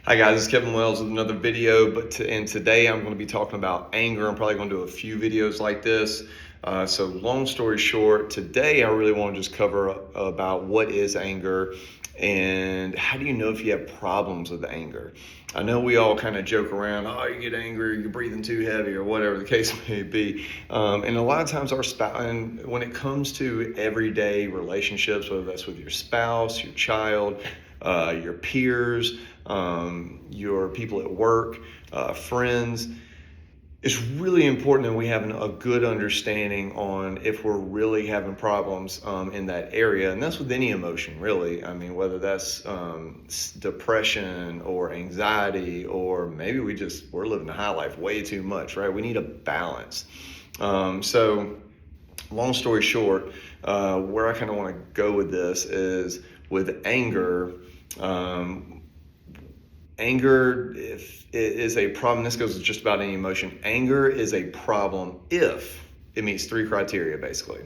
Hi guys, it's Kevin Wells with another video, and today I'm going to be talking about anger. I'm probably going to do a few videos like this. So long story short, today I really want to just cover about what is anger and how do you know if you have problems with anger. I know we all kind of joke around, oh, you get angry, you're breathing too heavy, or whatever the case may be. And a lot of times our spouse, and when it comes to everyday relationships, whether that's with your spouse, your child, your peers, your people at work, friends. It's really important that we have a good understanding on if we're really having problems in that area. And that's with any emotion, really. I mean, whether that's depression or anxiety, or maybe we're living the high life way too much, right? We need a balance. So long story short, where I kind of want to go with this is with anger. Anger, if it is a problem, this goes just about any emotion. Anger is a problem if it meets three criteria, basically.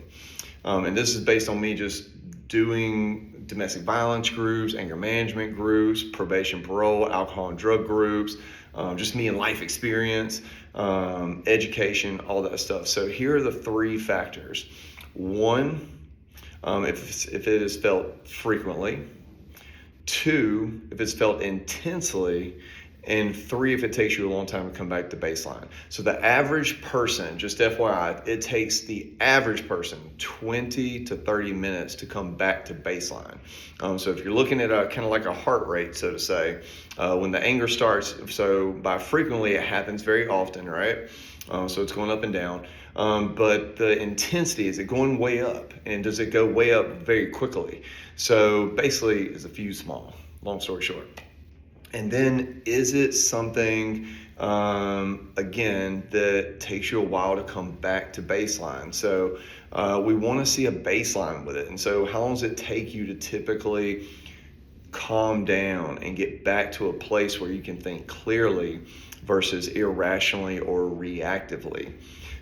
And this is based on me just doing domestic violence groups, anger management groups, probation, parole, alcohol and drug groups, just me and life experience, education, all that stuff. So here are the three factors. One, if it is felt frequently. Two, if it's felt intensely. And three, if it takes you a long time to come back to baseline. So the average person, just FYI, it takes the average person 20 to 30 minutes to come back to baseline. So if you're looking at a kind of like a heart rate, so to say, when the anger starts, so by frequently, it happens very often, right? So it's going up and down. But the intensity, is it going way up? And does it go way up very quickly? So basically, is the fuse small? Long story short. And then is it something, again, that takes you a while to come back to baseline? So we want to see a baseline with it. And so how long does it take you to typically calm down and get back to a place where you can think clearly versus irrationally or reactively?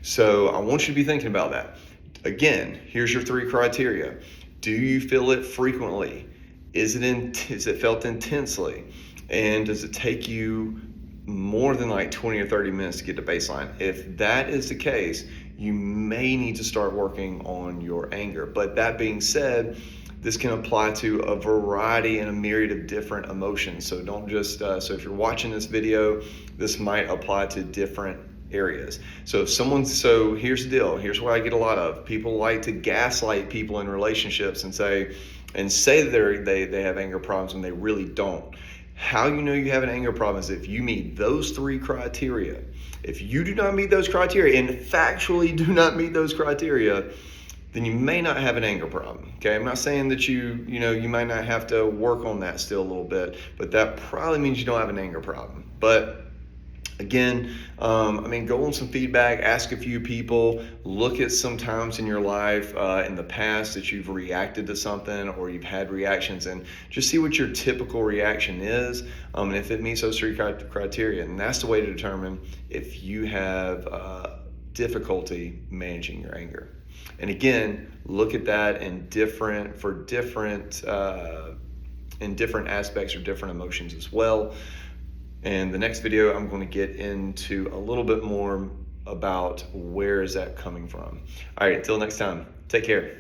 So I want you to be thinking about that. Again, here's your three criteria. Do you feel it frequently? Is it felt intensely? And does it take you more than like 20 or 30 minutes to get to baseline? If that is the case, you may need to start working on your anger. But that being said, this can apply to a variety and a myriad of different emotions. So don't just, so if you're watching this video, this might apply to different areas. So here's the deal. Here's what I get a lot of. People like to gaslight people in relationships and say that they have anger problems when they really don't. How you know you have an anger problem is if you meet those three criteria. If you do not meet those criteria and factually do not meet those criteria, then you may not have an anger problem. Okay, I'm not saying that you might not have to work on that still a little bit, but that probably means you don't have an anger problem. But again, go on some feedback, ask a few people, look at some times in your life in the past that you've reacted to something or you've had reactions, and just see what your typical reaction is, and if it meets those three criteria. And that's the way to determine if you have difficulty managing your anger. And again, look at that in different aspects or different emotions as well. And the next video, I'm going to get into a little bit more about where is that coming from. All right, until next time, take care.